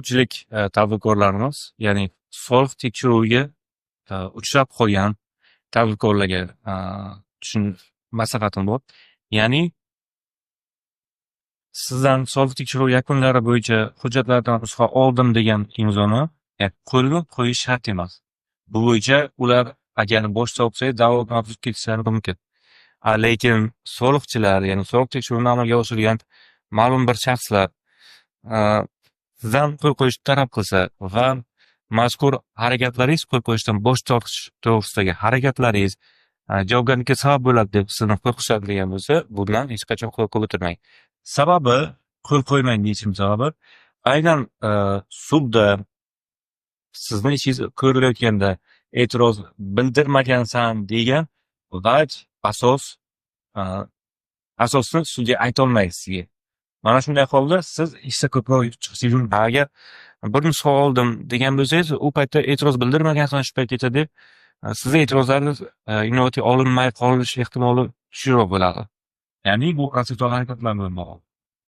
ko'pchilik tadbirkorlarimiz, ya'ni soliq tekshiruviga uchrab qolgan tadbirkorlarga maslahatim bor. Ya'ni sizdan soliq tekshiruvi yakunlari bo'yicha hujjatlardan nusxa oldim degan imzoni qo'lga qo'yish shart emas. Bu bo'yicha ular agar bosh topsa da'vo mavjud ketishlari mumkin. Lekin soliqchilar, ya'ni soliq tekshiruvini amalga oshirgan ma'lum bir shaxslar sizdan qo'l qo'yishni talab qilsa va mazkur harakatlaringiz qo'l qo'yishdan bosh tortish to'g'risidagi harakatlaringiz javobgarlikka sabab bo'ladi deb sizni qo'rqitadigan bo'lsa, bundan hech qachon qo'l qo'yib o'tirmang. Sababi, qo'l qo'ymang deyishim sababi, aynan sudda sizni ishingiz ko'rilayotganda e'tiroz bildirmagansan degan vaj asosni sudga aytolmaysiz sizga. Mana shunday holda siz ishda ko'proq chiqishingiz mumkin. Agar bir nusxa oldim degan bo'lsangiz, u paytda e'tiroz bildirmagansan shu paytgacha deb sizni e'tirozlaringiz inobatga olinmay qolish ehtimoli kuchliroq bo'ladi. Ya'ni bu protsessual harakatlar bilan bog'liq.